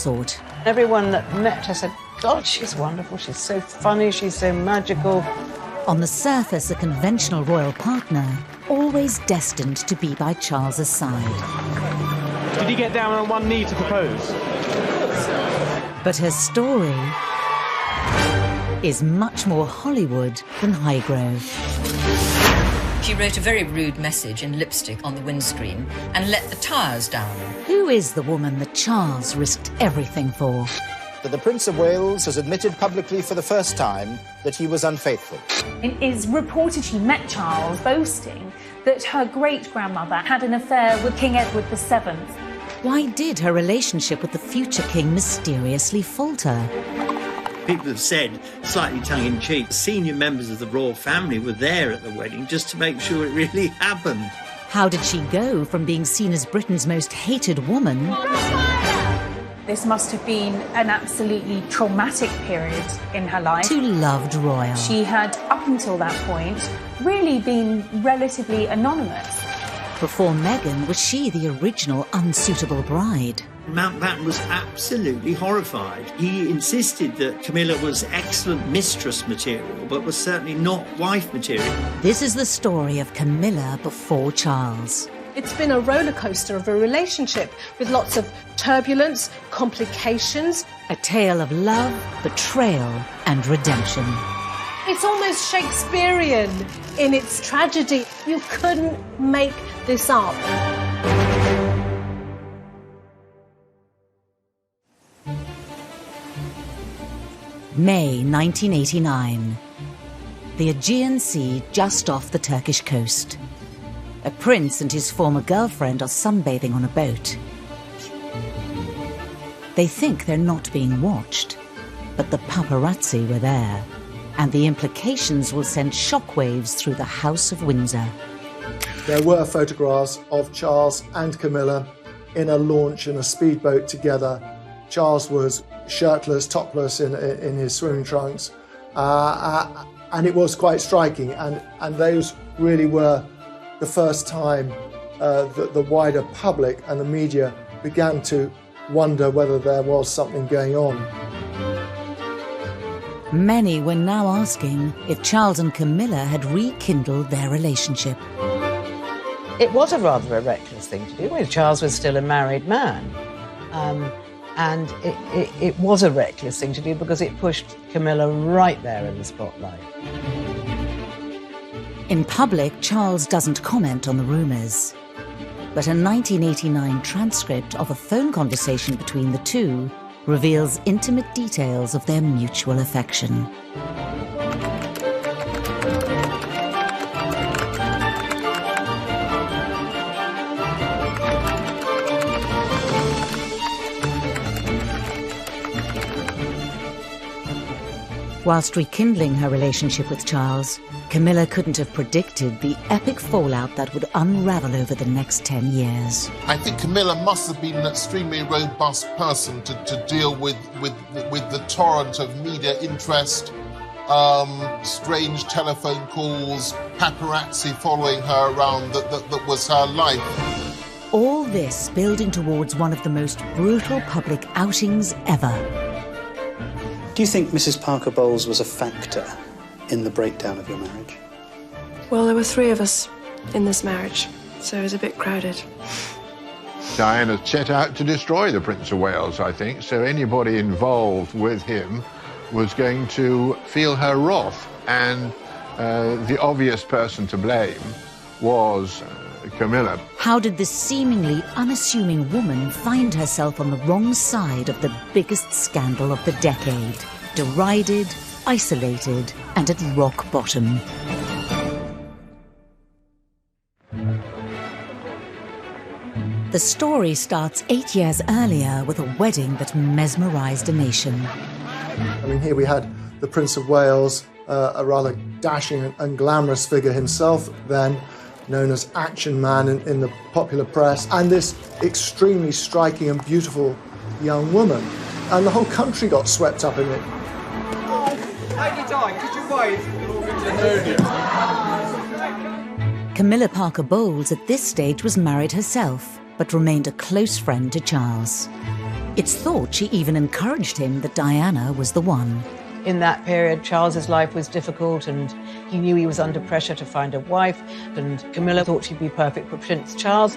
consort. Everyone that met her said, God, she's wonderful, she's so funny, she's so magical. On the surface, a conventional royal partner, always destined to be by Charles's side. Did he get down on one knee to propose? But her story is much more Hollywood than Highgrove. She wrote a very rude message in lipstick on the windscreen and let the tyres down. Who is the woman that Charles risked everything for? That the Prince of Wales has admitted publicly for the first time that he was unfaithful. It is reported she met Charles boasting that her great-grandmother had an affair with King Edward VII. Why did her relationship with the future king mysteriously falter? People have said, slightly tongue-in-cheek, senior members of the royal family were there at the wedding just to make sure it really happened. How did she go from being seen as Britain's most hated woman This must have been an absolutely traumatic period in her life. to loved royal? She had, up until that point, really been relatively anonymous. Before Meghan, was she the original unsuitable bride? Mountbatten was absolutely horrified. He insisted that Camilla was excellent mistress material, but was certainly not wife material. This is the story of Camilla before Charles. It's been a roller coaster of a relationship with lots of turbulence, complications. A tale of love, betrayal, and redemption. It's almost Shakespearean in its tragedy. You couldn't make this up. May 1989. The Aegean Sea just off the Turkish coast. A prince and his former girlfriend are sunbathing on a boat. They think they're not being watched, but the paparazzi were there, and the implications will send shockwaves through the House of Windsor. There were photographs of Charles and Camilla in a launch in a speedboat together. Charles was shirtless, topless in his swimming trunks, and it was quite striking. And those really were the first time that the wider public and the media began to wonder whether there was something going on. Many were now asking if Charles and Camilla had rekindled their relationship. It was a rather a reckless thing to do when Charles was still a married man. And it was a reckless thing to do because it pushed Camilla right there in the spotlight. In public, Charles doesn't comment on the rumours. But a 1989 transcript of a phone conversation between the two reveals intimate details of their mutual affection. Whilst rekindling her relationship with Charles, Camilla couldn't have predicted the epic fallout that would unravel over the next 10 years. I think Camilla must have been an extremely robust person to deal with the torrent of media interest, strange telephone calls, paparazzi following her around that was her life. All this building towards one of the most brutal public outings ever. Do you think Mrs. Parker Bowles was a factor in the breakdown of your marriage? Well, there were 3 of us in this marriage, so it was a bit crowded. Diana set out to destroy the Prince of Wales, I think, so anybody involved with him was going to feel her wrath, and the obvious person to blame was Camilla. How did this seemingly unassuming woman find herself on the wrong side of the biggest scandal of the decade? Derided, isolated, and at rock bottom. The story starts 8 years earlier with a wedding that mesmerised a nation. I mean, here we had the Prince of Wales, a rather dashing and glamorous figure himself then, known as Action Man in the popular press, and this extremely striking and beautiful young woman. And the whole country got swept up in it. Camilla Parker Bowles at this stage was married herself, but remained a close friend to Charles. It's thought she even encouraged him that Diana was the one. In that period, Charles's life was difficult and he knew he was under pressure to find a wife, and Camilla thought she'd be perfect for Prince Charles.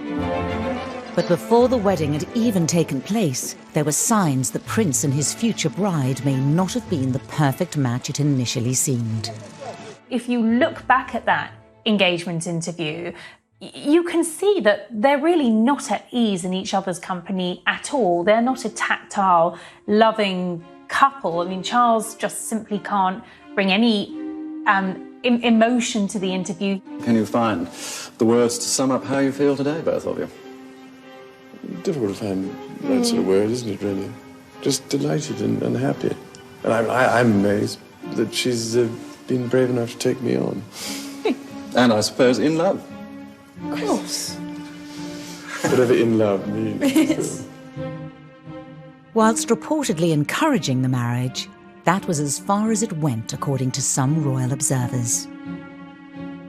But before the wedding had even taken place, there were signs the prince and his future bride may not have been the perfect match it initially seemed. If you look back at that engagement interview, you can see that they're really not at ease in each other's company at all. They're not a tactile, loving couple. I mean, Charles just simply can't bring any emotion to the interview. Can you find the words to sum up how you feel today, both of you? Difficult to find that sort of word, isn't it, really? Just delighted and happy. And I'm amazed that she's been brave enough to take me on. And I suppose in love. Of course. Whatever in love means. Yes. Whilst reportedly encouraging the marriage, that was as far as it went, according to some royal observers.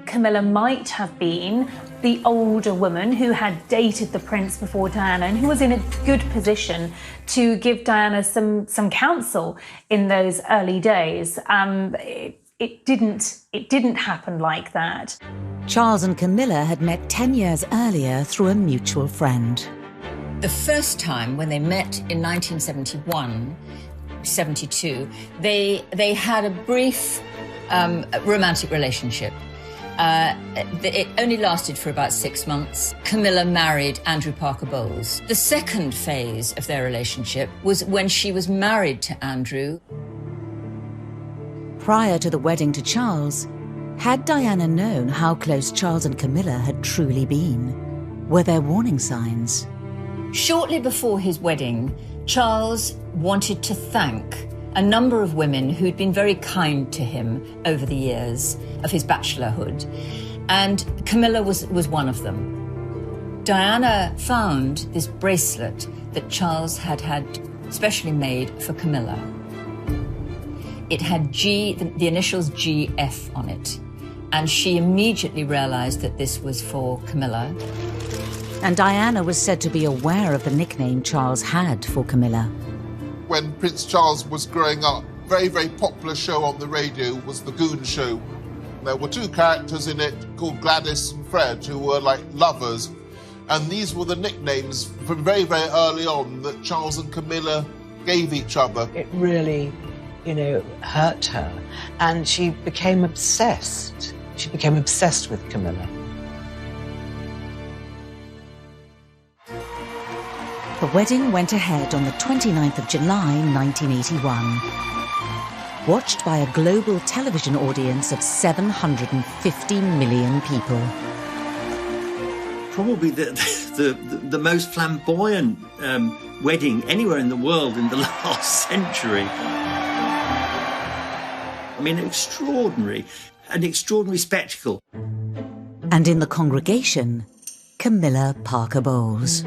Camilla might have been the older woman who had dated the prince before Diana and who was in a good position to give Diana some counsel in those early days. It didn't happen like that. Charles and Camilla had met 10 years earlier through a mutual friend. The first time when they met in 1971-72, they had a brief romantic relationship. It only lasted for about 6 months. Camilla married Andrew Parker Bowles. The second phase of their relationship was when she was married to Andrew. Prior to the wedding to Charles, had Diana known how close Charles and Camilla had truly been? Were there warning signs? Shortly before his wedding, Charles wanted to thank a number of women who'd been very kind to him over the years of his bachelorhood, and Camilla was one of them. Diana found this bracelet that Charles had specially made for Camilla. It had the initials GF on it, and she immediately realized that this was for Camilla. And Diana was said to be aware of the nickname Charles had for Camilla. When Prince Charles was growing up, very, very popular show on the radio was The Goon Show. There were two characters in it called Gladys and Fred, who were like lovers. And these were the nicknames from very, very early on that Charles and Camilla gave each other. It really, hurt her. And she became obsessed. She became obsessed with Camilla. The wedding went ahead on the 29th of July, 1981. Watched by a global television audience of 750 million people. Probably the most flamboyant wedding anywhere in the world in the last century. I mean, an extraordinary spectacle. And in the congregation, Camilla Parker Bowles.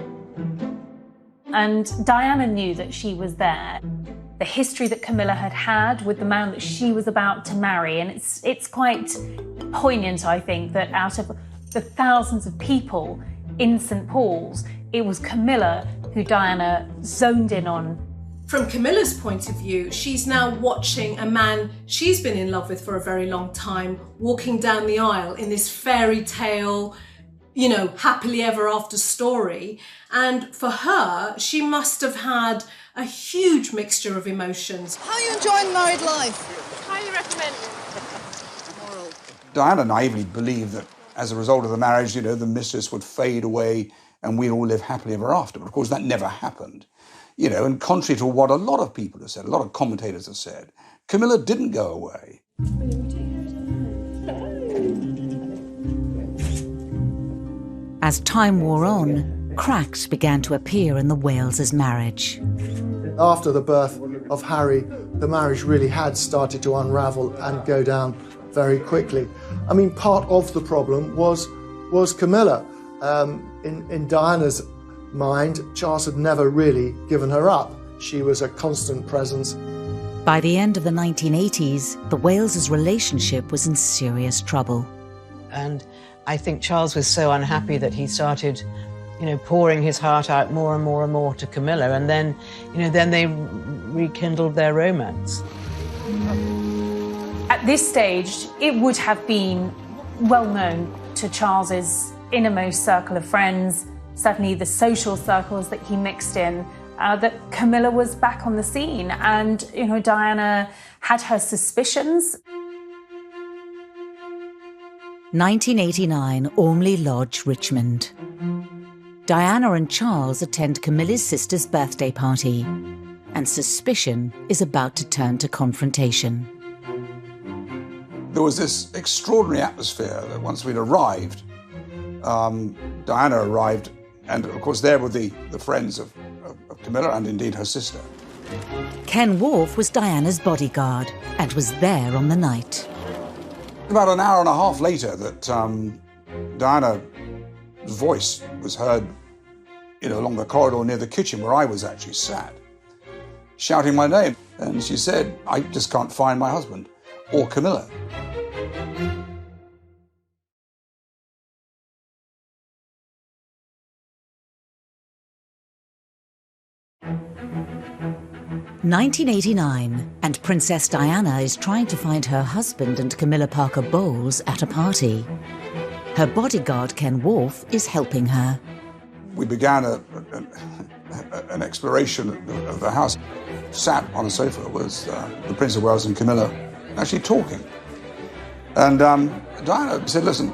And Diana knew that she was there. The history that Camilla had with the man that she was about to marry. And it's quite poignant, I think, that out of the thousands of people in St. Paul's, it was Camilla who Diana zoned in on. From Camilla's point of view, she's now watching a man she's been in love with for a very long time, walking down the aisle in this fairy tale, happily ever after story. And for her, she must have had a huge mixture of emotions. How are you enjoying married life? Highly recommend. Diana naively believed that as a result of the marriage, the mistress would fade away and we'd all live happily ever after. But of course, that never happened. And contrary to what a lot of people have said, a lot of commentators have said, Camilla didn't go away. As time wore on, cracks began to appear in the Wales's marriage. After the birth of Harry, the marriage really had started to unravel and go down very quickly. I mean, part of the problem was Camilla. In Diana's mind, Charles had never really given her up. She was a constant presence. By the end of the 1980s, the Wales's relationship was in serious trouble. And I think Charles was so unhappy that he started, pouring his heart out more and more and more to Camilla, and then, then they rekindled their romance. At this stage, it would have been well known to Charles's innermost circle of friends, certainly the social circles that he mixed in, that Camilla was back on the scene, and Diana had her suspicions. 1989, Ormley Lodge, Richmond. Diana and Charles attend Camilla's sister's birthday party, and suspicion is about to turn to confrontation. There was this extraordinary atmosphere that once we'd arrived, Diana arrived, and of course there were the friends of Camilla and indeed her sister. Ken Wharf was Diana's bodyguard and was there on the night. About an hour and a half later that Diana's voice was heard along the corridor near the kitchen where I was actually sat, shouting my name. And she said, "I just can't find my husband or Camilla." (1989) and Princess Diana is trying to find her husband and Camilla Parker Bowles at a party. Her bodyguard, Ken Wharf, is helping her. We began an exploration of the house. Sat on a sofa was the Prince of Wales and Camilla actually talking. And Diana said, "Listen,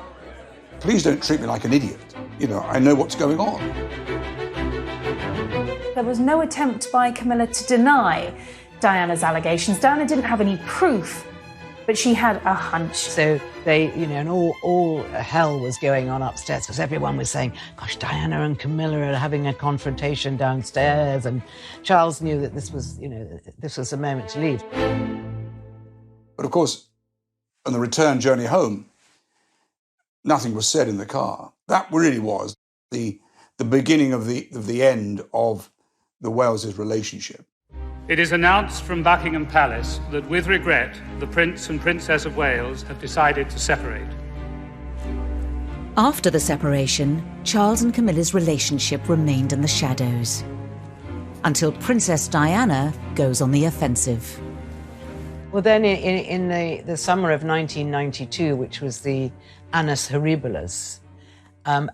please don't treat me like an idiot. I know what's going on." There was no attempt by Camilla to deny Diana's allegations. Diana didn't have any proof, but she had a hunch. So they, and all hell was going on upstairs because everyone was saying, "Gosh, Diana and Camilla are having a confrontation downstairs." And Charles knew that this was the moment to leave. But of course, on the return journey home, nothing was said in the car. That really was the beginning of the end of the Wales' relationship. It is announced from Buckingham Palace that, with regret, the Prince and Princess of Wales have decided to separate. After the separation, Charles and Camilla's relationship remained in the shadows, until Princess Diana goes on the offensive. Well, then in the summer of 1992, which was the Annus Horribilis,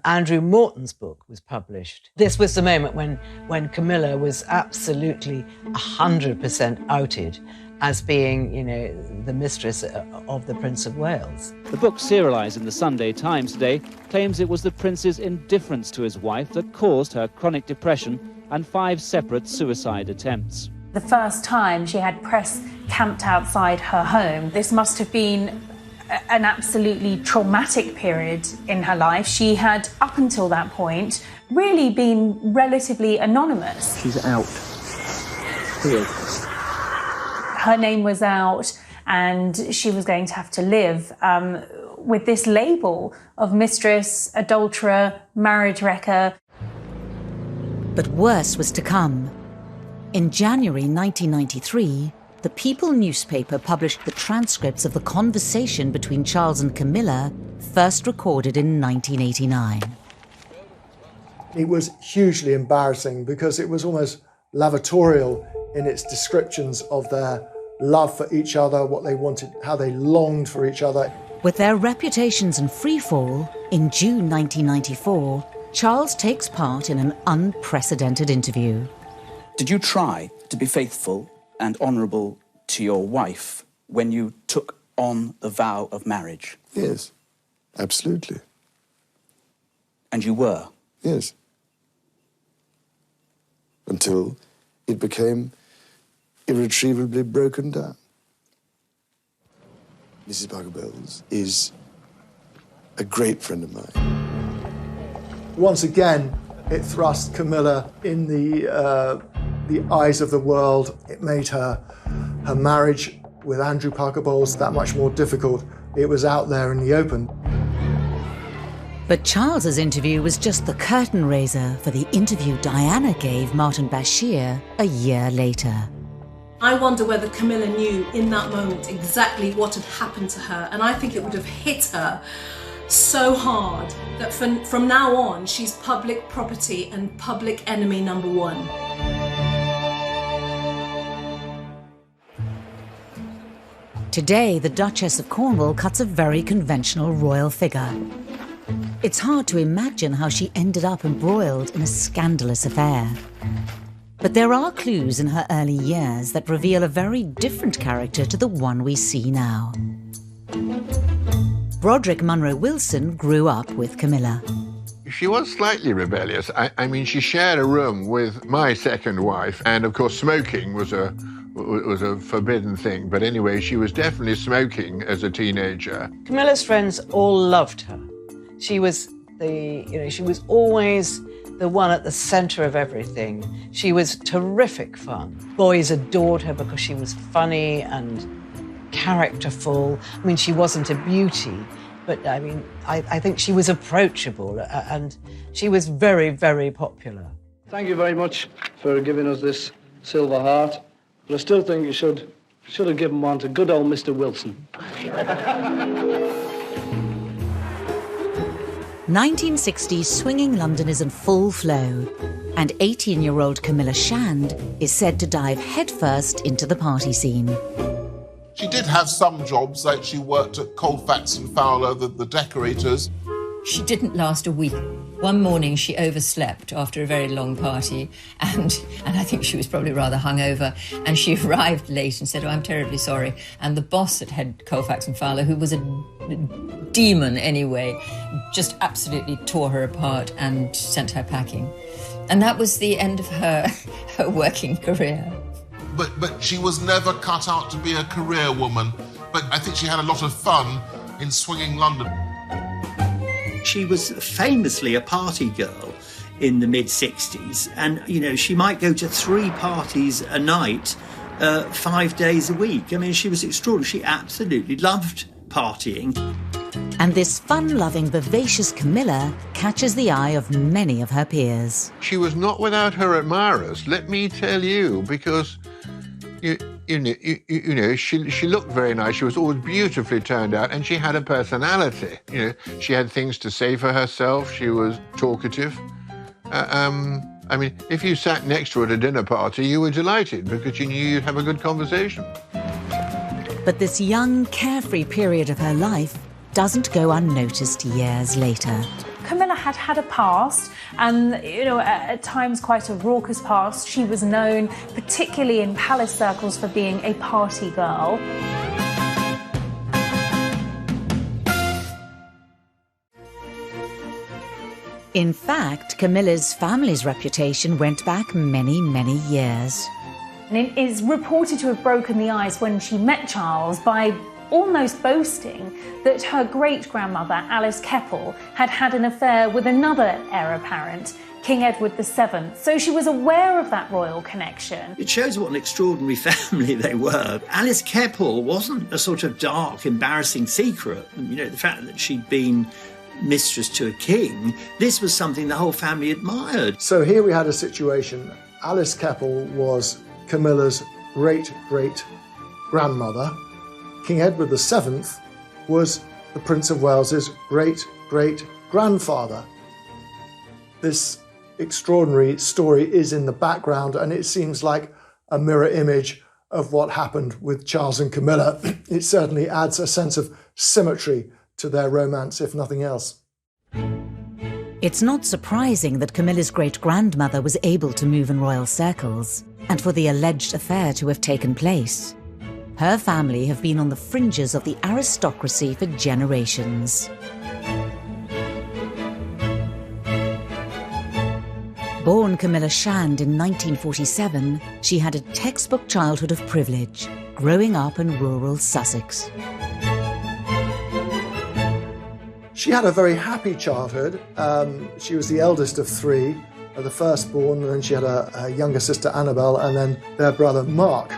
Andrew Morton's book was published. This was the moment when Camilla was absolutely 100% outed as being, the mistress of the Prince of Wales. The book, serialised in the Sunday Times today, claims it was the prince's indifference to his wife that caused her chronic depression and 5 separate suicide attempts. The first time she had press camped outside her home, this must have been an absolutely traumatic period in her life. She had, up until that point, really been relatively anonymous. She's out. Period. Her name was out, and she was going to have to live with this label of mistress, adulterer, marriage wrecker. But worse was to come. In January 1993, the People newspaper published the transcripts of the conversation between Charles and Camilla, first recorded in 1989. It was hugely embarrassing because it was almost lavatorial in its descriptions of their love for each other, what they wanted, how they longed for each other. With their reputations in freefall, in June 1994, Charles takes part in an unprecedented interview. Did you try to be faithful and honourable to your wife when you took on the vow of marriage? Yes, absolutely. And you were? Yes. Until it became irretrievably broken down. Mrs. Parker Bowles is a great friend of mine. Once again, it thrust Camilla in the eyes of the world. It made her marriage with Andrew Parker Bowles that much more difficult. It was out there in the open. But Charles's interview was just the curtain raiser for the interview Diana gave Martin Bashir a year later. I wonder whether Camilla knew in that moment exactly what had happened to her, and I think it would have hit her so hard that from now on, she's public property and public enemy number one. Today, the Duchess of Cornwall cuts a very conventional royal figure. It's hard to imagine how she ended up embroiled in a scandalous affair. But there are clues in her early years that reveal a very different character to the one we see now. Broderick Munro Wilson grew up with Camilla. She was slightly rebellious. I mean, she shared a room with my second wife, and of course smoking was a forbidden thing. But anyway, she was definitely smoking as a teenager. Camilla's friends all loved her. She was she was always the one at the centre of everything. She was terrific fun. Boys adored her because she was funny and characterful. I mean, she wasn't a beauty, but I mean, I think she was approachable and she was very, very popular. Thank you very much for giving us this silver heart, but I still think you should have given one to good old Mr. Wilson. 1960s swinging London is in full flow, and 18-year-old Camilla Shand is said to dive headfirst into the party scene. She did have some jobs, like she worked at Colfax and Fowler, the decorators. She didn't last a week. One morning she overslept after a very long party, and I think she was probably rather hungover, and she arrived late and said, "Oh, I'm terribly sorry." And the boss at head Colfax and Fowler, who was a demon anyway, just absolutely tore her apart and sent her packing. And that was the end of her working career. But she was never cut out to be a career woman. But I think she had a lot of fun in swinging London. She was famously a party girl in the mid-60s, and, you know, she might go to 3 parties a night, 5 days a week. I mean, she was extraordinary. She absolutely loved partying. And this fun-loving, vivacious Camilla catches the eye of many of her peers. She was not without her admirers, let me tell you, because you know, she looked very nice. She was always beautifully turned out, and she had a personality. You know, she had things to say for herself. She was talkative. I mean, if you sat next to her at a dinner party, you were delighted because you knew you'd have a good conversation. But this young, carefree period of her life doesn't go unnoticed years later. Camilla had had a past, and, you know, at times quite a raucous past. She was known, particularly in palace circles, for being a party girl. In fact, Camilla's family's reputation went back many, many years. And it is reported to have broken the ice when she met Charles by almost boasting that her great-grandmother, Alice Keppel, had had an affair with another heir apparent, King Edward VII. So she was aware of that royal connection. It shows what an extraordinary family they were. Alice Keppel wasn't a sort of dark, embarrassing secret. You know, the fact that she'd been mistress to a king, this was something the whole family admired. So here we had a situation. Alice Keppel was Camilla's great-great-grandmother. King Edward VII was the Prince of Wales's great-great-grandfather. This extraordinary story is in the background, and it seems like a mirror image of what happened with Charles and Camilla. It certainly adds a sense of symmetry to their romance, if nothing else. It's not surprising that Camilla's great-grandmother was able to move in royal circles, and for the alleged affair to have taken place. Her family have been on the fringes of the aristocracy for generations. Born Camilla Shand in 1947, she had a textbook childhood of privilege, growing up in rural Sussex. She had a very happy childhood. She was the eldest of 3, the firstborn, and then she had a younger sister, Annabelle, and then their brother, Mark.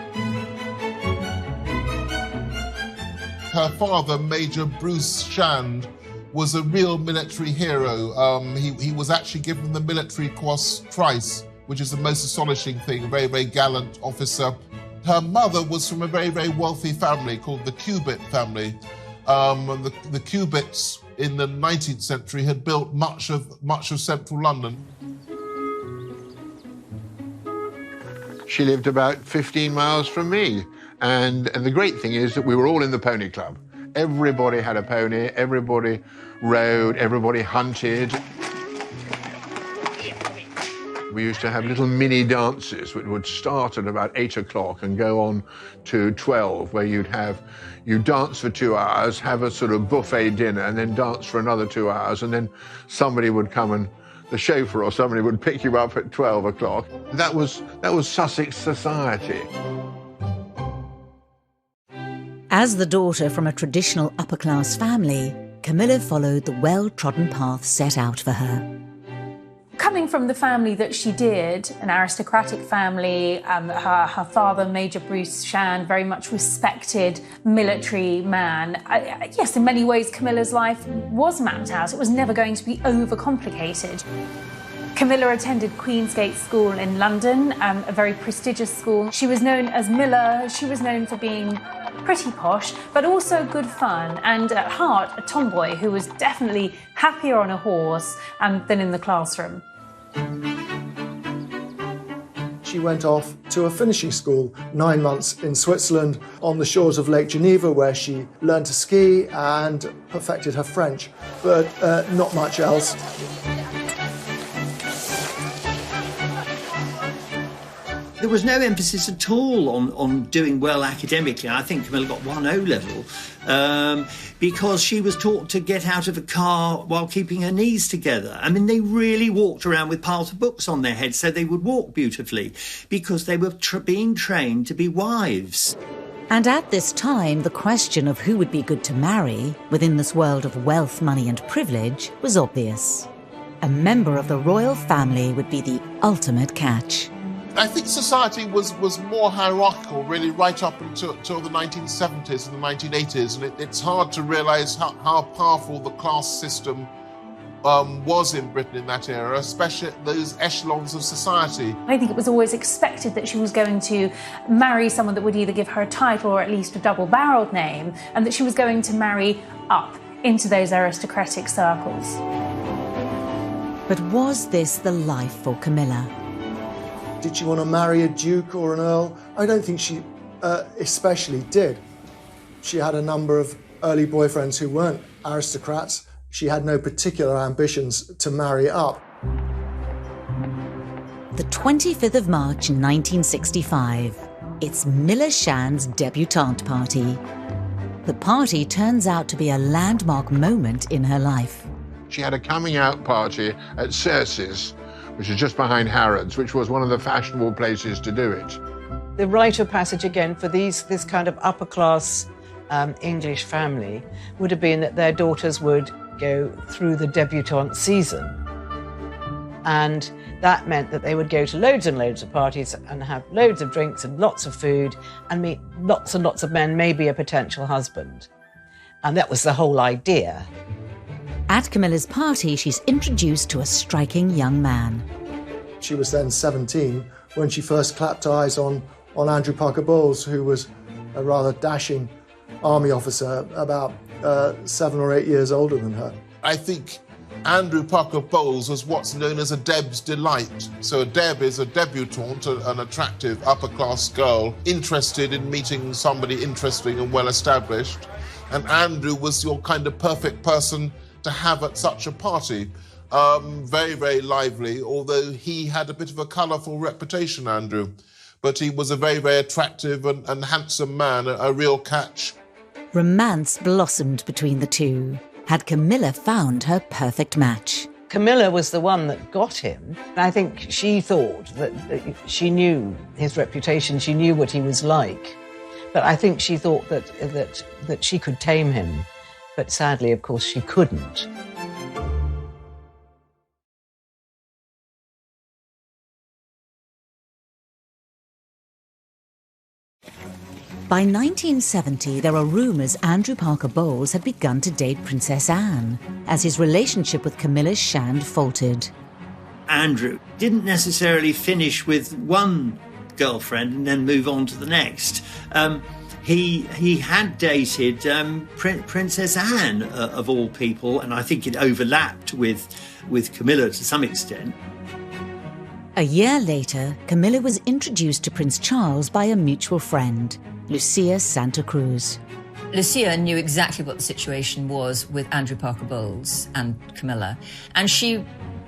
Her father, Major Bruce Shand, was a real military hero. He was actually given the Military Cross twice, which is the most astonishing thing, a very, very gallant officer. Her mother was from a very, very wealthy family called the Cubitt family. The Cubitts in the 19th century had built much of central London. She lived about 15 miles from me. And the great thing is that we were all in the pony club. Everybody had a pony, everybody rode, everybody hunted. We used to have little mini dances which would start at about 8 o'clock and go on to 12, where you'd dance for 2 hours, have a sort of buffet dinner, and then dance for another 2 hours, and then somebody would come and the chauffeur or somebody would pick you up at 12 o'clock. That was Sussex society. As the daughter from a traditional upper-class family, Camilla followed the well-trodden path set out for her. Coming from the family that she did, an aristocratic family, her father, Major Bruce Shand, very much respected military man. Yes, in many ways, Camilla's life was mapped out. It was never going to be overcomplicated. Camilla attended Queensgate School in London, a very prestigious school. She was known as Miller. She was known for being pretty posh, but also good fun, and at heart, a tomboy who was definitely happier on a horse than in the classroom. She went off to a finishing school, 9 months in Switzerland, on the shores of Lake Geneva, where she learned to ski and perfected her French, but not much else. There was no emphasis at all on doing well academically. I think Camilla got 1 O-level because she was taught to get out of a car while keeping her knees together. I mean, they really walked around with piles of books on their heads so they would walk beautifully because they were being trained to be wives. And at this time, the question of who would be good to marry within this world of wealth, money and privilege was obvious. A member of the royal family would be the ultimate catch. I think society was more hierarchical, really, right up until the 1970s and the 1980s, and it's hard to realise how powerful the class system was in Britain in that era, especially at those echelons of society. I think it was always expected that she was going to marry someone that would either give her a title or at least a double-barrelled name, and that she was going to marry up into those aristocratic circles. But was this the life for Camilla? Did she want to marry a duke or an earl? I don't think she especially did. She had a number of early boyfriends who weren't aristocrats. She had no particular ambitions to marry up. The 25th of March 1965. It's Miller Shand's debutante party. The party turns out to be a landmark moment in her life. She had a coming out party at Cersei's, which is just behind Harrods, which was one of the fashionable places to do it. The rite of passage, again, for this kind of upper-class English family would have been that their daughters would go through the debutante season. And that meant that they would go to loads and loads of parties and have loads of drinks and lots of food and meet lots and lots of men, maybe a potential husband. And that was the whole idea. At Camilla's party, she's introduced to a striking young man. She was then 17 when she first clapped eyes on Andrew Parker Bowles, who was a rather dashing army officer, about 7 or 8 years older than her. I think Andrew Parker Bowles was what's known as a Deb's delight. So a Deb is a debutante, an attractive upper-class girl interested in meeting somebody interesting and well-established. And Andrew was your kind of perfect person to have at such a party. Very, very lively, although he had a bit of a colourful reputation, Andrew. But he was a very, very attractive and handsome man, a real catch. Romance blossomed between the two. Had Camilla found her perfect match? Camilla was the one that got him. I think she thought that she knew his reputation, she knew what he was like. But I think she thought that she could tame him. But sadly, of course, she couldn't. By 1970, there are rumours Andrew Parker Bowles had begun to date Princess Anne, as his relationship with Camilla Shand faltered. Andrew didn't necessarily finish with one girlfriend and then move on to the next. he had dated Princess Anne, of all people, and I think it overlapped with Camilla to some extent. A year later, Camilla was introduced to Prince Charles by a mutual friend, Lucia Santa Cruz. Lucia knew exactly what the situation was with Andrew Parker Bowles and Camilla, and she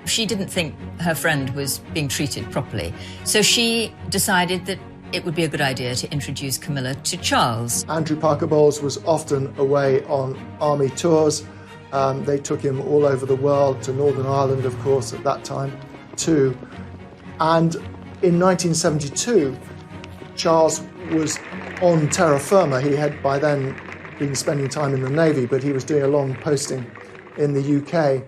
didn't think her friend was being treated properly. So she decided that it would be a good idea to introduce Camilla to Charles. Andrew Parker Bowles was often away on army tours. They took him all over the world, to Northern Ireland, of course, at that time, too. And in 1972, Charles was on terra firma. He had by then been spending time in the Navy, but he was doing a long posting in the UK.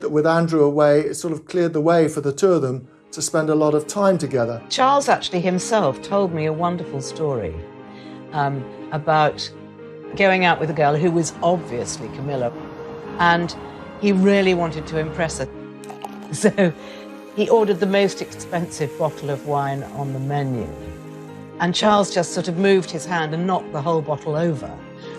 With Andrew away, it sort of cleared the way for the two of them to spend a lot of time together. Charles actually himself told me a wonderful story about going out with a girl who was obviously Camilla, and he really wanted to impress her. So he ordered the most expensive bottle of wine on the menu. And Charles just sort of moved his hand and knocked the whole bottle over.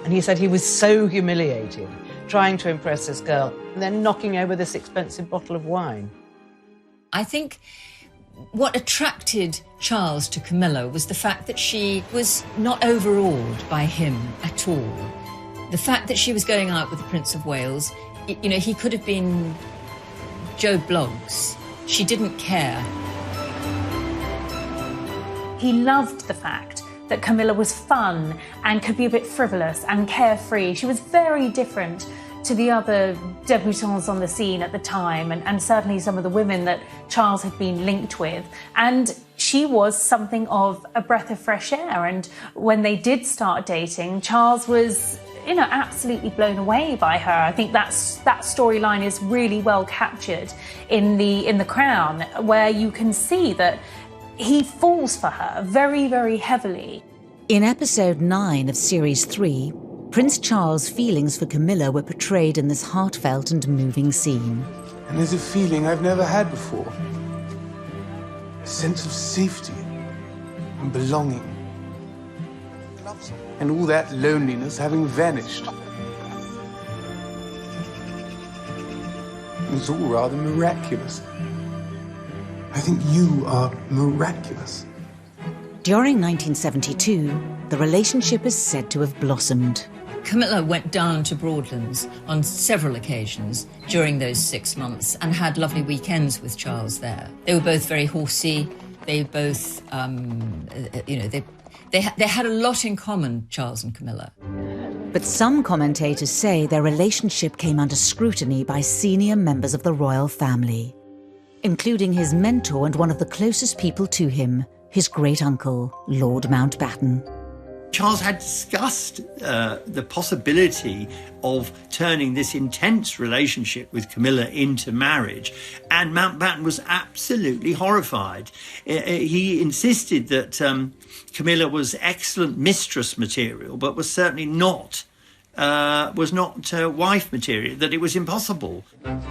And he said he was so humiliated trying to impress this girl and then knocking over this expensive bottle of wine. I think what attracted Charles to Camilla was the fact that she was not overawed by him at all. The fact that she was going out with the Prince of Wales, you know, he could have been Joe Bloggs. She didn't care. He loved the fact that Camilla was fun and could be a bit frivolous and carefree. She was very different to the other debutantes on the scene at the time, and certainly some of the women that Charles had been linked with. And she was something of a breath of fresh air. And when they did start dating, Charles was, you know, absolutely blown away by her. I think that storyline is really well captured in the Crown, where you can see that he falls for her very, very heavily. In episode 9 of series 3, Prince Charles' feelings for Camilla were portrayed in this heartfelt and moving scene. And there's a feeling I've never had before. A sense of safety and belonging. And all that loneliness having vanished. It's all rather miraculous. I think you are miraculous. During 1972, the relationship is said to have blossomed. Camilla went down to Broadlands on several occasions during those 6 months and had lovely weekends with Charles there. They were both very horsey. They both, they had a lot in common, Charles and Camilla. But some commentators say their relationship came under scrutiny by senior members of the royal family, including his mentor and one of the closest people to him, his great-uncle, Lord Mountbatten. Charles had discussed the possibility of turning this intense relationship with Camilla into marriage, and Mountbatten was absolutely horrified. He insisted that Camilla was excellent mistress material, but was certainly not wife material, that it was impossible.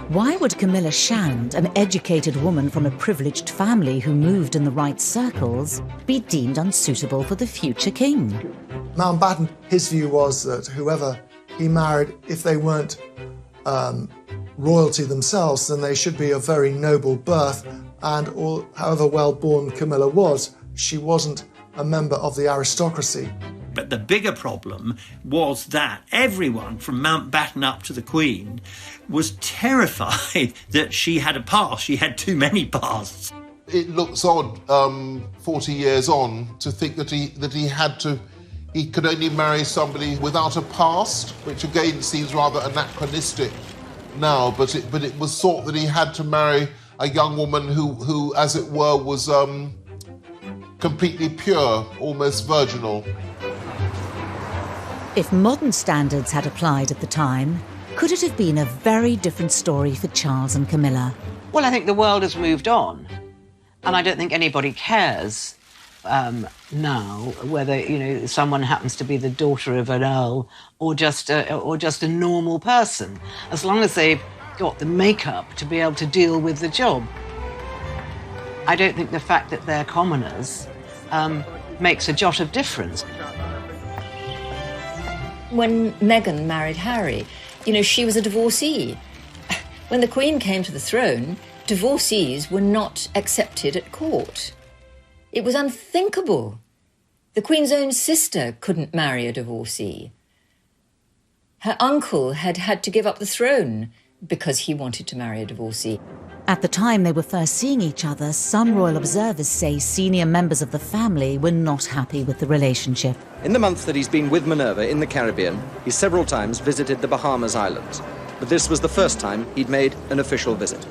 Why would Camilla Shand, an educated woman from a privileged family who moved in the right circles, be deemed unsuitable for the future king? Mountbatten, his view was that whoever he married, if they weren't royalty themselves, then they should be of very noble birth, and however well-born Camilla was, she wasn't a member of the aristocracy. But the bigger problem was that everyone from Mountbatten up to the Queen was terrified that she had a past. She had too many pasts. It looks odd, 40 years on, to think that he could only marry somebody without a past, which again seems rather anachronistic now. But it was thought that he had to marry a young woman who as it were, was completely pure, almost virginal. If modern standards had applied at the time, could it have been a very different story for Charles and Camilla? Well, I think the world has moved on, and I don't think anybody cares now whether someone happens to be the daughter of an earl or just a normal person, as long as they've got the makeup to be able to deal with the job. I don't think the fact that they're commoners makes a jot of difference. when Meghan married Harry. You know, she was a divorcee. When the Queen came to the throne, divorcees were not accepted at court. It was unthinkable. The Queen's own sister couldn't marry a divorcee. Her uncle had had to give up the throne because he wanted to marry a divorcee. At the time they were first seeing each other, some royal observers say senior members of the family were not happy with the relationship. In the month that he's been with Minerva in the Caribbean, he several times visited the Bahamas Islands. But this was the first time he'd made an official visit.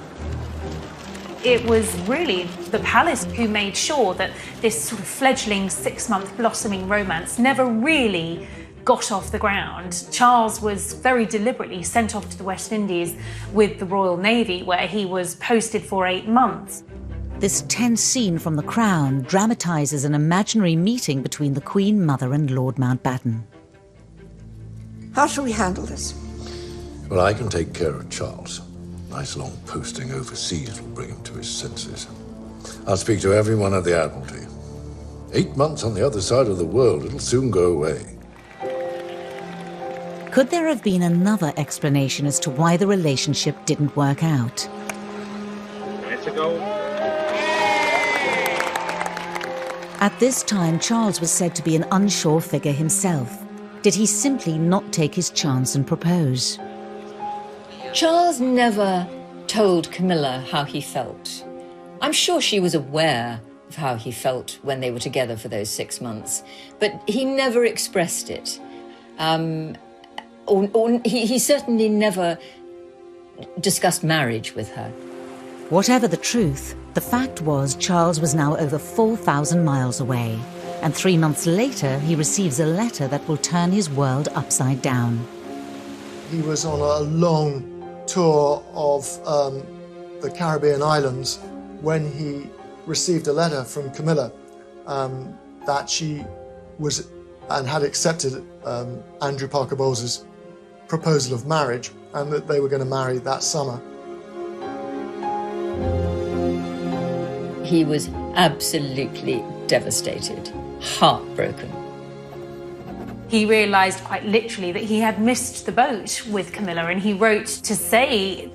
It was really the palace who made sure that this sort of fledgling 6-month blossoming romance never really got off the ground. Charles was very deliberately sent off to the West Indies with the Royal Navy, where he was posted for 8 months. This tense scene from The Crown dramatises an imaginary meeting between the Queen Mother and Lord Mountbatten. How shall we handle this? Well, I can take care of Charles. Nice long posting overseas will bring him to his senses. I'll speak to everyone at the Admiralty. 8 months on the other side of the world, it'll soon go away. Could there have been another explanation as to why the relationship didn't work out? At this time, Charles was said to be an unsure figure himself. Did he simply not take his chance and propose? Charles never told Camilla how he felt. I'm sure she was aware of how he felt when they were together for those 6 months, but he never expressed it. He certainly never discussed marriage with her. Whatever the truth, the fact was Charles was now over 4,000 miles away, and 3 months later he receives a letter that will turn his world upside down. He was on a long tour of the Caribbean islands when he received a letter from Camilla that she was and had accepted Andrew Parker Bowles's proposal of marriage, and that they were going to marry that summer. He was absolutely devastated, heartbroken. He realised quite literally that he had missed the boat with Camilla, and he wrote to say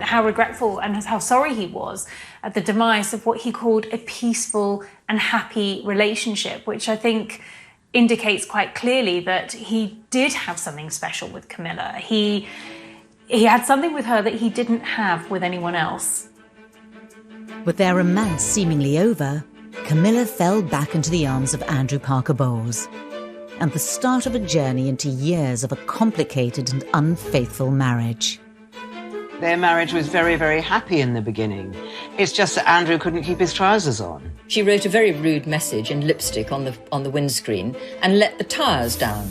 how regretful and how sorry he was at the demise of what he called a peaceful and happy relationship, which I think indicates quite clearly that he did have something special with Camilla. He had something with her that he didn't have with anyone else. With their romance seemingly over, Camilla fell back into the arms of Andrew Parker Bowles, and the start of a journey into years of a complicated and unfaithful marriage. Their marriage was very, very happy in the beginning. It's just that Andrew couldn't keep his trousers on. She wrote a very rude message in lipstick on the windscreen and let the tires down.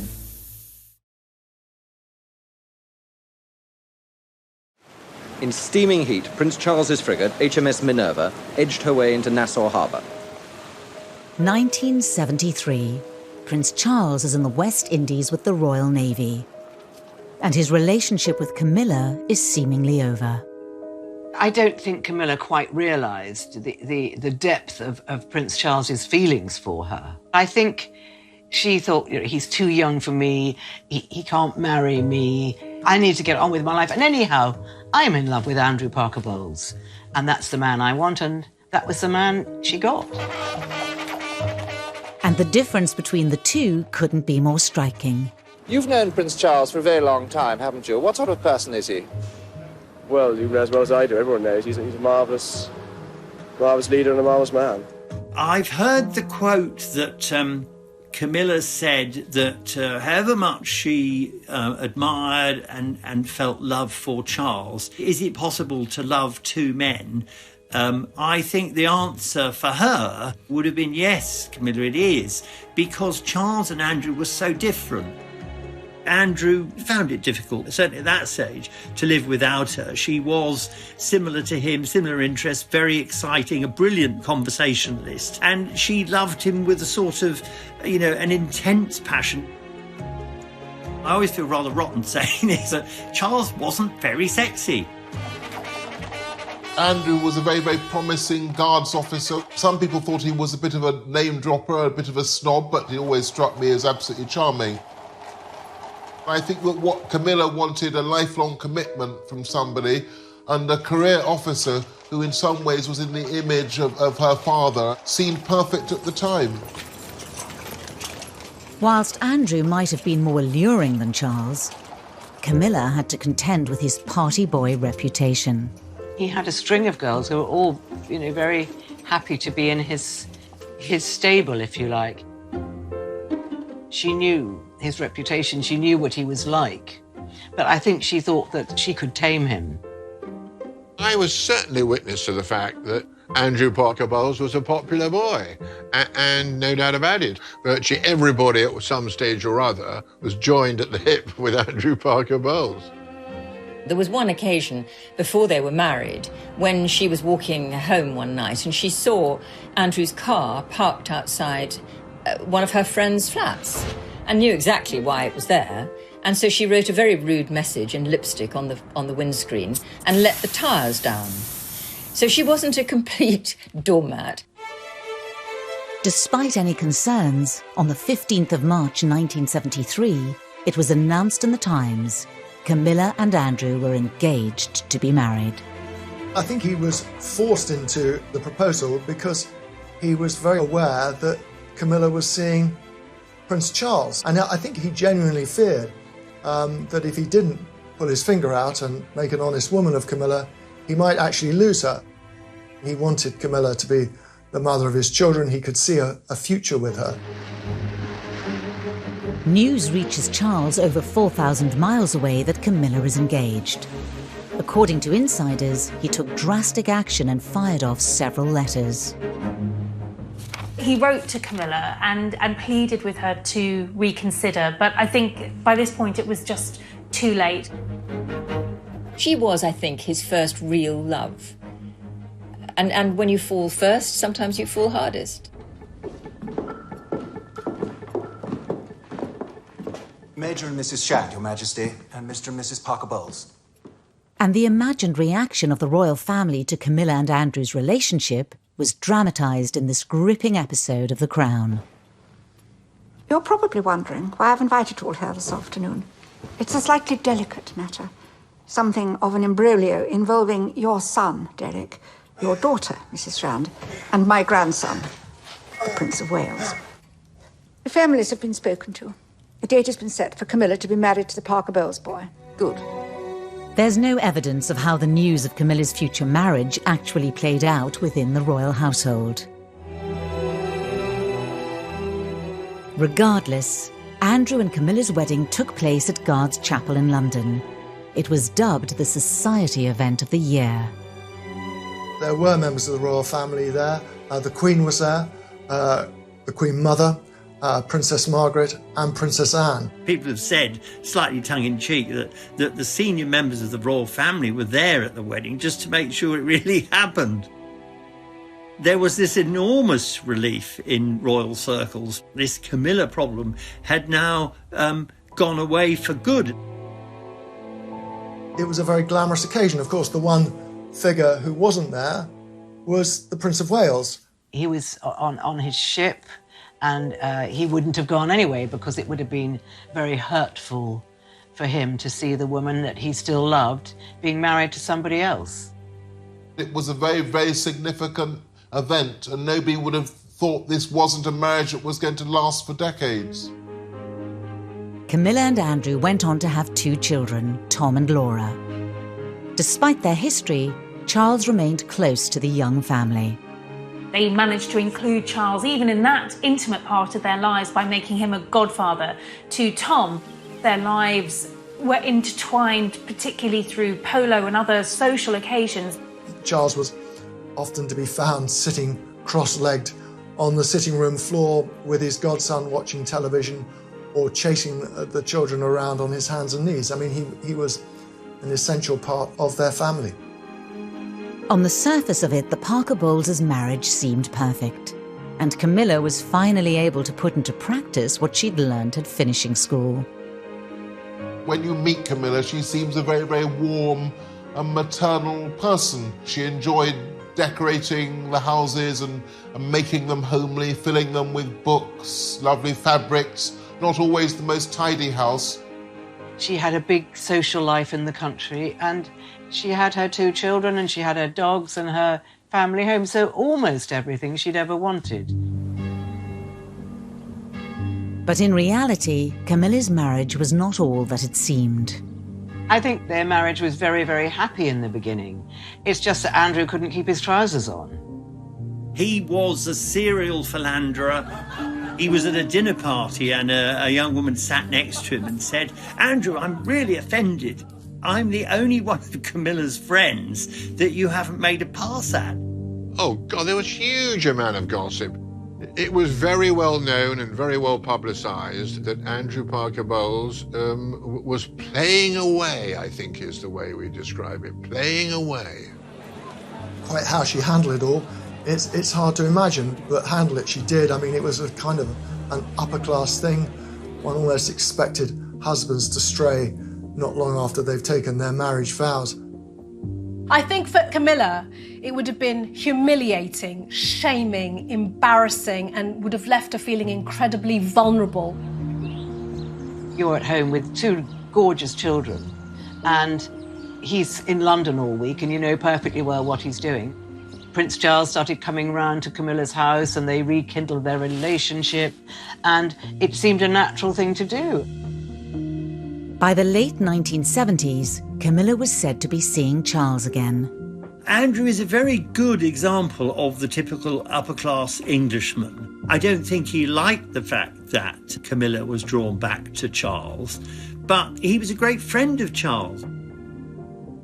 In steaming heat, Prince Charles's frigate, HMS Minerva, edged her way into Nassau Harbour. 1973. Prince Charles is in the West Indies with the Royal Navy, and his relationship with Camilla is seemingly over. I don't think Camilla quite realised the depth of Prince Charles's feelings for her. I think she thought, you know, he's too young for me, he can't marry me, I need to get on with my life. And anyhow, I'm in love with Andrew Parker Bowles, and that's the man I want, and that was the man she got. And the difference between the two couldn't be more striking. You've known Prince Charles for a very long time, haven't you? What sort of person is he? Well, you know as well as I do. Everyone knows he's a marvellous leader and a marvellous man. I've heard the quote that Camilla said that however much she admired and felt love for Charles, is it possible to love two men? I think the answer for her would have been yes, Camilla, it is, because Charles and Andrew were so different. Andrew found it difficult, certainly at that stage, to live without her. She was similar to him, similar interests, very exciting, a brilliant conversationalist, and she loved him with a sort of, you know, an intense passion. I always feel rather rotten saying this, but Charles wasn't very sexy. Andrew was a very, very promising guards officer. Some people thought he was a bit of a name dropper, a bit of a snob, but he always struck me as absolutely charming. I think that what Camilla wanted, a lifelong commitment from somebody, and a career officer who in some ways was in the image of her father, seemed perfect at the time. Whilst Andrew might have been more alluring than Charles, Camilla had to contend with his party boy reputation. He had a string of girls who were all, very happy to be in his stable, if you like. She knew his reputation, she knew what he was like, but I think she thought that she could tame him. I was certainly witness to the fact that Andrew Parker Bowles was a popular boy, and no doubt about it, virtually everybody at some stage or other was joined at the hip with Andrew Parker Bowles. There was one occasion before they were married when she was walking home one night and she saw Andrew's car parked outside one of her friend's flats and knew exactly why it was there. And so she wrote a very rude message in lipstick on the windscreen and let the tyres down. So she wasn't a complete doormat. Despite any concerns, on the 15th of March 1973, it was announced in the Times Camilla and Andrew were engaged to be married. I think he was forced into the proposal because he was very aware that Camilla was seeing Prince Charles. And I think he genuinely feared that if he didn't pull his finger out and make an honest woman of Camilla, he might actually lose her. He wanted Camilla to be the mother of his children. He could see a future with her. News reaches Charles over 4,000 miles away that Camilla is engaged. According to insiders, he took drastic action and fired off several letters. He wrote to Camilla and pleaded with her to reconsider, but I think by this point it was just too late. She was, I think, his first real love. And when you fall first, sometimes you fall hardest. Major and Mrs. Shand, Your Majesty, and Mr. and Mrs. Parker Bowles. And the imagined reaction of the royal family to Camilla and Andrew's relationship was dramatised in this gripping episode of The Crown. You're probably wondering why I've invited you all here this afternoon. It's a slightly delicate matter. Something of an imbroglio involving your son, Derek, your daughter, Mrs. Shand, and my grandson, the Prince of Wales. The families have been spoken to. A date has been set for Camilla to be married to the Parker Bowles boy. Good. There's no evidence of how the news of Camilla's future marriage actually played out within the royal household. Regardless, Andrew and Camilla's wedding took place at Guards Chapel in London. It was dubbed the Society Event of the Year. There were members of the royal family there. The Queen was there, the Queen Mother, Princess Margaret and Princess Anne. People have said, slightly tongue-in-cheek, that the senior members of the royal family were there at the wedding just to make sure it really happened. There was this enormous relief in royal circles. This Camilla problem had now gone away for good. It was a very glamorous occasion. Of course, the one figure who wasn't there was the Prince of Wales. He was on his ship, and he wouldn't have gone anyway because it would have been very hurtful for him to see the woman that he still loved being married to somebody else. It was a very, very significant event, and nobody would have thought this wasn't a marriage that was going to last for decades. Camilla and Andrew went on to have 2 children, Tom and Laura. Despite their history, Charles remained close to the young family. They managed to include Charles even in that intimate part of their lives by making him a godfather to Tom. Their lives were intertwined, particularly through polo and other social occasions. Charles was often to be found sitting cross-legged on the sitting room floor with his godson watching television or chasing the children around on his hands and knees. I mean, he was an essential part of their family. On the surface of it, the Parker Bowles' marriage seemed perfect, and Camilla was finally able to put into practice what she'd learned at finishing school. When you meet Camilla, she seems a very, very warm and maternal person. She enjoyed decorating the houses and making them homely, filling them with books, lovely fabrics, not always the most tidy house. She had a big social life in the country, and she had her 2 children, and she had her dogs and her family home, so almost everything she'd ever wanted. But in reality, Camilla's marriage was not all that it seemed. I think their marriage was very, very happy in the beginning. It's just that Andrew couldn't keep his trousers on. He was a serial philanderer. He was at a dinner party and a young woman sat next to him and said, "Andrew, I'm really offended. I'm the only one of Camilla's friends that you haven't made a pass at." Oh, God, there was a huge amount of gossip. It was very well known and very well publicised that Andrew Parker Bowles was playing away, I think is the way we describe it, playing away. Quite how she handled it all, it's hard to imagine, but handle it she did. I mean, it was a kind of an upper-class thing. One almost expected husbands to stray not long after they've taken their marriage vows. I think for Camilla, it would have been humiliating, shaming, embarrassing, and would have left her feeling incredibly vulnerable. You're at home with 2 gorgeous children, and he's in London all week, and you know perfectly well what he's doing. Prince Charles started coming round to Camilla's house, and they rekindled their relationship, and it seemed a natural thing to do. By the late 1970s, Camilla was said to be seeing Charles again. Andrew is a very good example of the typical upper-class Englishman. I don't think he liked the fact that Camilla was drawn back to Charles, but he was a great friend of Charles.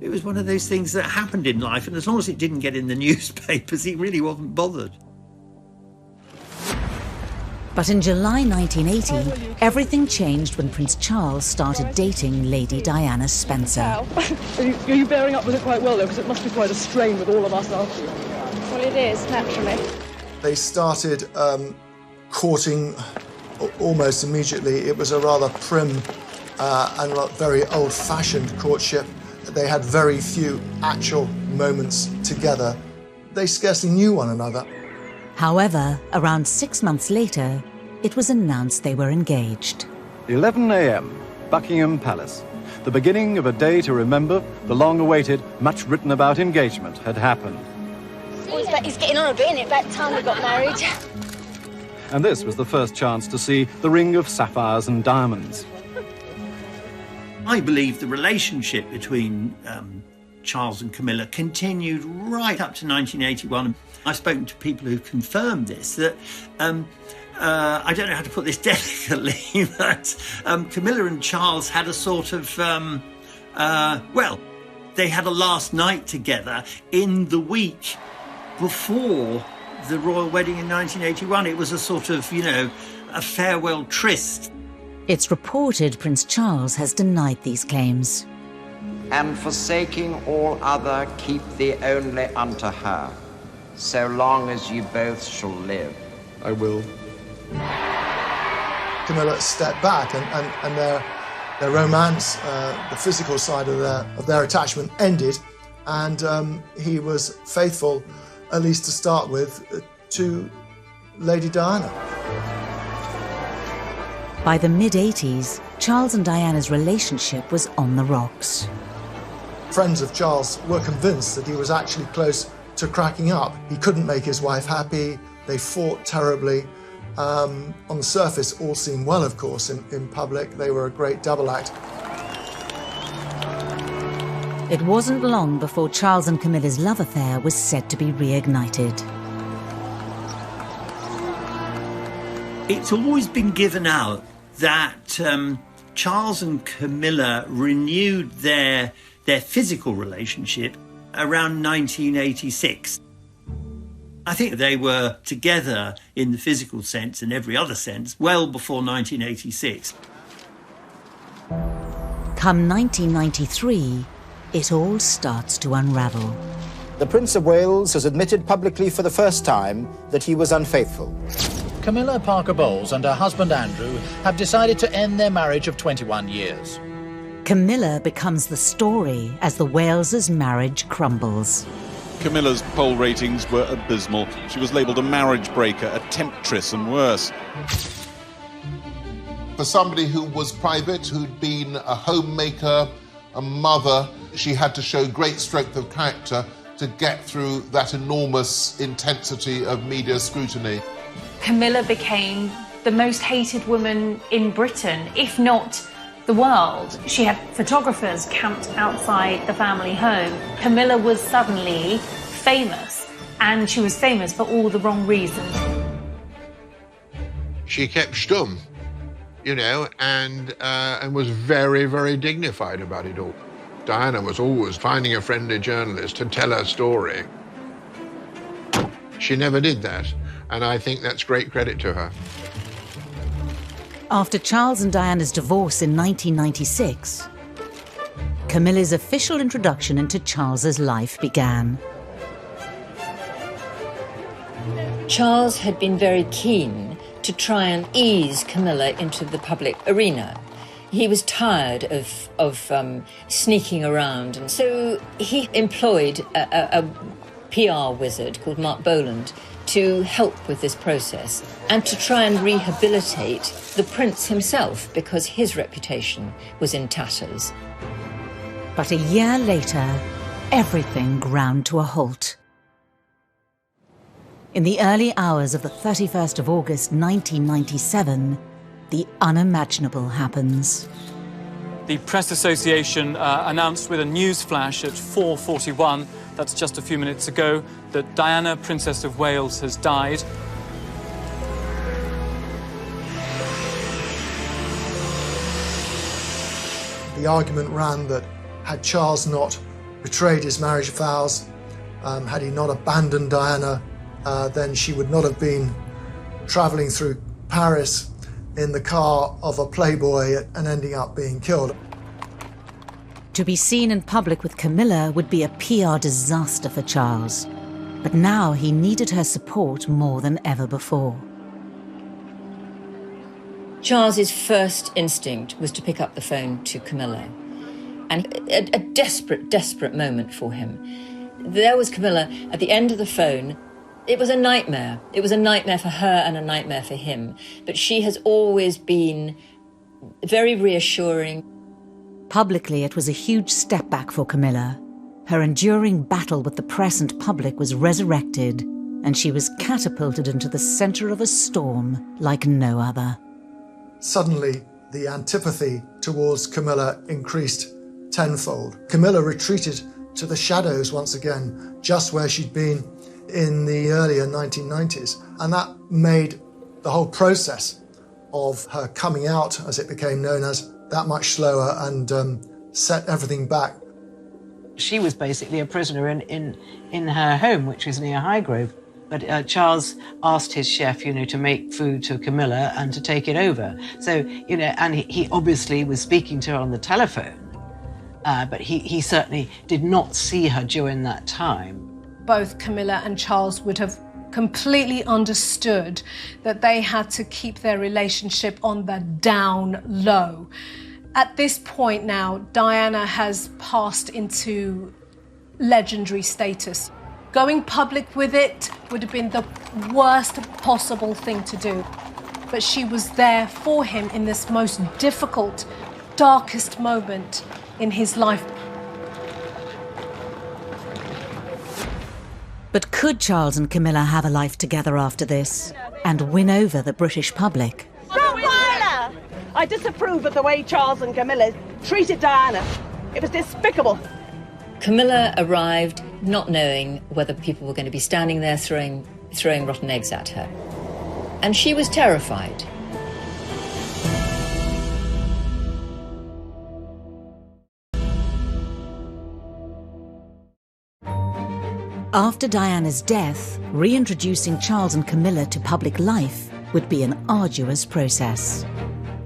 It was one of those things that happened in life, and as long as it didn't get in the newspapers, he really wasn't bothered. But in July 1980, everything changed when Prince Charles started dating Lady Diana Spencer. Are you bearing up with it quite well, though? Because it must be quite a strain with all of us after you. Well, it is, naturally. They started courting almost immediately. It was a rather prim and very old-fashioned courtship. They had very few actual moments together. They scarcely knew one another. However, around 6 months later, it was announced they were engaged. 11 a.m., Buckingham Palace. The beginning of a day to remember. The long-awaited, much-written-about engagement had happened. Oh, he's getting on a bit, isn't it? About time we got married. And this was the first chance to see the ring of sapphires and diamonds. I believe the relationship between Charles and Camilla continued right up to 1981. I've spoken to people who confirmed this, that I don't know how to put this delicately, but Camilla and Charles had a sort of, they had a last night together in the week before the royal wedding in 1981. It was a sort of, a farewell tryst. It's reported Prince Charles has denied these claims. And forsaking all other, keep thee only unto her, so long as you both shall live. I will. Camilla stepped back, and their romance, the physical side of their attachment ended, and he was faithful, at least to start with, to Lady Diana. By the mid-80s, Charles and Diana's relationship was on the rocks. Friends of Charles were convinced that he was actually close to cracking up. He couldn't make his wife happy. They fought terribly. On the surface, all seemed well, of course. In public, they were a great double act. It wasn't long before Charles and Camilla's love affair was said to be reignited. It's always been given out that Charles and Camilla renewed their physical relationship around 1986. I think they were together in the physical sense and every other sense well before 1986. Come 1993, it all starts to unravel. The Prince of Wales has admitted publicly for the first time that he was unfaithful. Camilla Parker Bowles and her husband Andrew have decided to end their marriage of 21 years. Camilla becomes the story as the Wales's marriage crumbles. Camilla's poll ratings were abysmal. She was labelled a marriage breaker, a temptress and worse. For somebody who was private, who'd been a homemaker, a mother, she had to show great strength of character to get through that enormous intensity of media scrutiny. Camilla became the most hated woman in Britain, if not the world. She had photographers camped outside the family home. Camilla was suddenly famous, and she was famous for all the wrong reasons. She kept stum, you know, and was very, very dignified about it all. Diana was always finding a friendly journalist to tell her story. She never did that, and I think that's great credit to her. After Charles and Diana's divorce in 1996, Camilla's official introduction into Charles's life began. Charles had been very keen to try and ease Camilla into the public arena. He was tired of sneaking around, and so he employed a PR wizard called Mark Boland to help with this process and to try and rehabilitate the prince himself, because his reputation was in tatters. But a year later, everything ground to a halt. In the early hours of the 31st of August 1997, the unimaginable happens. The Press Association announced with a news flash at 4:41, that's just a few minutes ago, that Diana, Princess of Wales, has died. The argument ran that had Charles not betrayed his marriage vows, had he not abandoned Diana, then she would not have been travelling through Paris in the car of a playboy and ending up being killed. To be seen in public with Camilla would be a PR disaster for Charles, but now he needed her support more than ever before. Charles's first instinct was to pick up the phone to Camilla, and a desperate, desperate moment for him. There was Camilla at the end of the phone. It was a nightmare. It was a nightmare for her and a nightmare for him. But she has always been very reassuring. Publicly, it was a huge step back for Camilla. Her enduring battle with the press and public was resurrected, and she was catapulted into the centre of a storm like no other. Suddenly, the antipathy towards Camilla increased tenfold. Camilla retreated to the shadows once again, just where she'd been in the earlier 1990s. And that made the whole process of her coming out, as it became known as, that much slower and set everything back. She was basically a prisoner in her home, which was near Highgrove. But Charles asked his chef, to make food to Camilla and to take it over. So, and he obviously was speaking to her on the telephone, but he certainly did not see her during that time. Both Camilla and Charles would have completely understood that they had to keep their relationship on the down low. At this point now, Diana has passed into legendary status. Going public with it would have been the worst possible thing to do. But she was there for him in this most difficult, darkest moment in his life. But could Charles and Camilla have a life together after this and win over the British public? I disapprove of the way Charles and Camilla treated Diana. It was despicable. Camilla arrived not knowing whether people were going to be standing there throwing rotten eggs at her. And she was terrified. After Diana's death, reintroducing Charles and Camilla to public life would be an arduous process.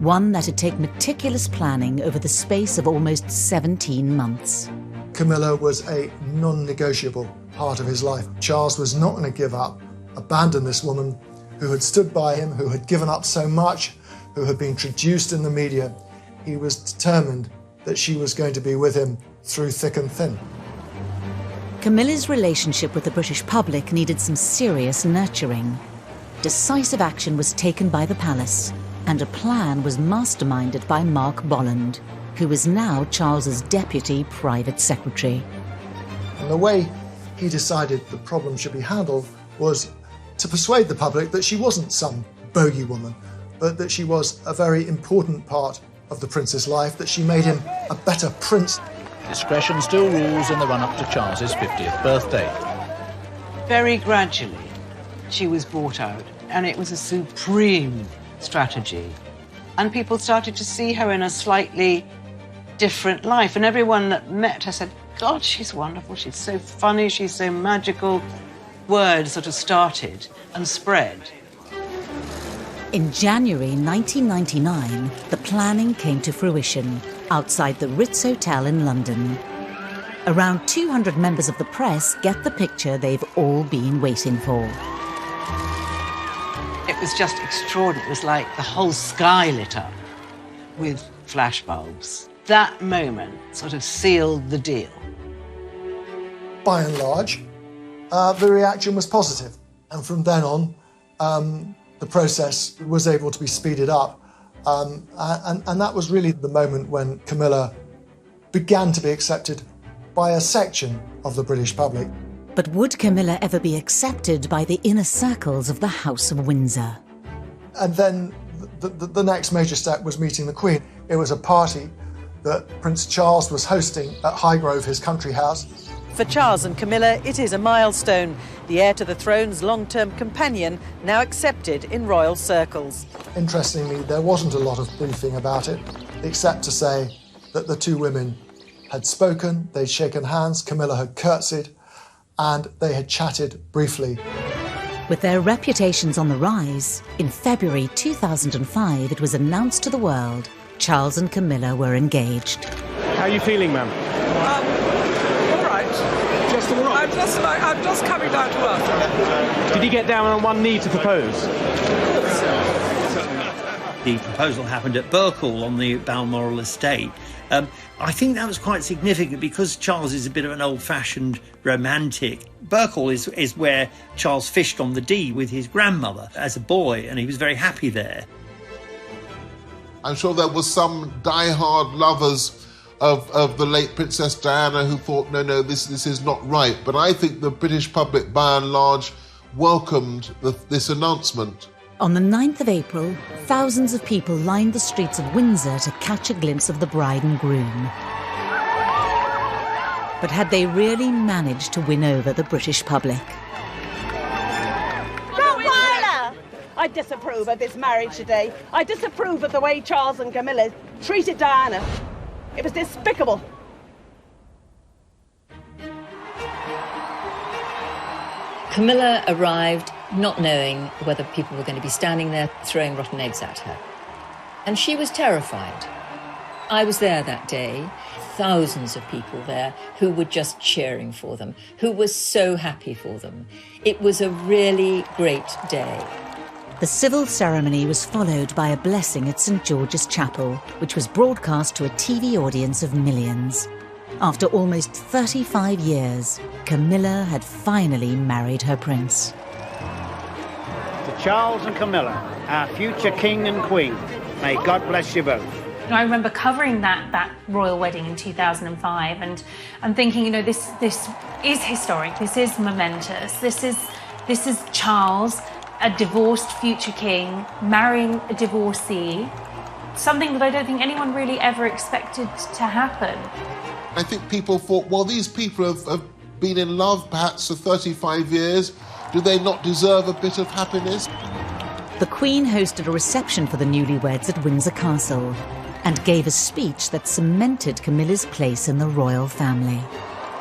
One that'd take meticulous planning over the space of almost 17 months. Camilla was a non-negotiable part of his life. Charles was not going to give up, abandon this woman who had stood by him, who had given up so much, who had been traduced in the media. He was determined that she was going to be with him through thick and thin. Camilla's relationship with the British public needed some serious nurturing. Decisive action was taken by the palace, and a plan was masterminded by Mark Bolland, who was now Charles's deputy private secretary. And the way he decided the problem should be handled was to persuade the public that she wasn't some bogey woman, but that she was a very important part of the prince's life, that she made him a better prince. Discretion still rules in the run-up to Charles's 50th birthday. Very gradually, she was brought out, and it was a supreme strategy. And people started to see her in a slightly different life, and everyone that met her said, God, she's wonderful, she's so funny, she's so magical. Word sort of started and spread. In January 1999, the planning came to fruition outside the Ritz Hotel in London. Around 200 members of the press get the picture they've all been waiting for. It was just extraordinary. It was like the whole sky lit up with flashbulbs. That moment sort of sealed the deal. By and large, the reaction was positive. And from then on, the process was able to be speeded up. And that was really the moment when Camilla began to be accepted by a section of the British public. But would Camilla ever be accepted by the inner circles of the House of Windsor? And then the next major step was meeting the Queen. It was a party that Prince Charles was hosting at Highgrove, his country house. For Charles and Camilla, it is a milestone. The heir to the throne's long-term companion, now accepted in royal circles. Interestingly, there wasn't a lot of briefing about it, except to say that the two women had spoken, they'd shaken hands, Camilla had curtsied, and they had chatted briefly. With their reputations on the rise, in February 2005, it was announced to the world Charles and Camilla were engaged. How are you feeling, ma'am? All right. Just all right? I'm just coming down to earth. Did you get down on one knee to propose? The proposal happened at Burkle on the Balmoral estate. I think that was quite significant because Charles is a bit of an old-fashioned romantic. Burkle is where Charles fished on the Dee with his grandmother as a boy, and he was very happy there. I'm sure there was some die-hard lovers of the late Princess Diana who thought, no, this is not right. But I think the British public, by and large, welcomed this announcement. On the 9th of April, thousands of people lined the streets of Windsor to catch a glimpse of the bride and groom. But had they really managed to win over the British public? I disapprove of this marriage today. I disapprove of the way Charles and Camilla treated Diana. It was despicable. Camilla arrived not knowing whether people were going to be standing there throwing rotten eggs at her. And she was terrified. I was there that day, thousands of people there who were just cheering for them, who were so happy for them. It was a really great day. The civil ceremony was followed by a blessing at St. George's Chapel, which was broadcast to a TV audience of millions. After almost 35 years, Camilla had finally married her prince. To Charles and Camilla, our future king and queen, may God bless you both. I remember covering that royal wedding in 2005 and thinking, this is historic, this is momentous, this is Charles, a divorced future king, marrying a divorcee, something that I don't think anyone really ever expected to happen. I think people thought, well, these people have been in love perhaps for 35 years. Do they not deserve a bit of happiness? The Queen hosted a reception for the newlyweds at Windsor Castle and gave a speech that cemented Camilla's place in the royal family.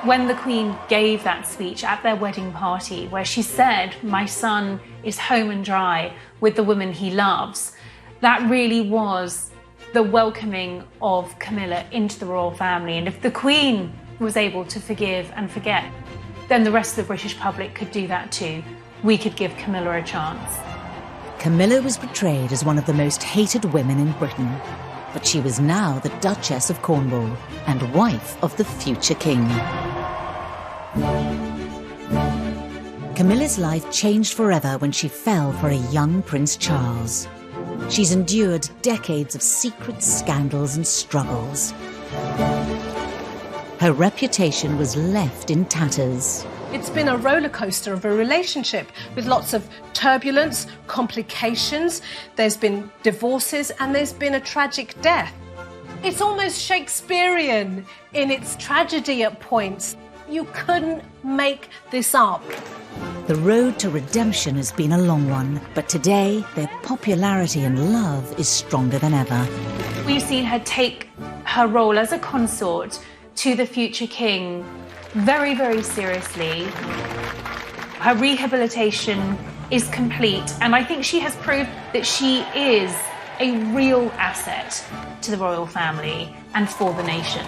When the Queen gave that speech at their wedding party, where she said, "My son is home and dry with the woman he loves," that really was the welcoming of Camilla into the royal family. And if the Queen was able to forgive and forget, then the rest of the British public could do that too. We could give Camilla a chance. Camilla was portrayed as one of the most hated women in Britain, but she was now the Duchess of Cornwall and wife of the future king. Camilla's life changed forever when she fell for a young Prince Charles. She's endured decades of secret scandals and struggles. Her reputation was left in tatters. It's been a roller coaster of a relationship with lots of turbulence, complications. There's been divorces and there's been a tragic death. It's almost Shakespearean in its tragedy at points. You couldn't make this up. The road to redemption has been a long one, but today their popularity and love is stronger than ever. We've seen her take her role as a consort to the future king very, very seriously. Her rehabilitation is complete, and I think she has proved that she is a real asset to the royal family and for the nation.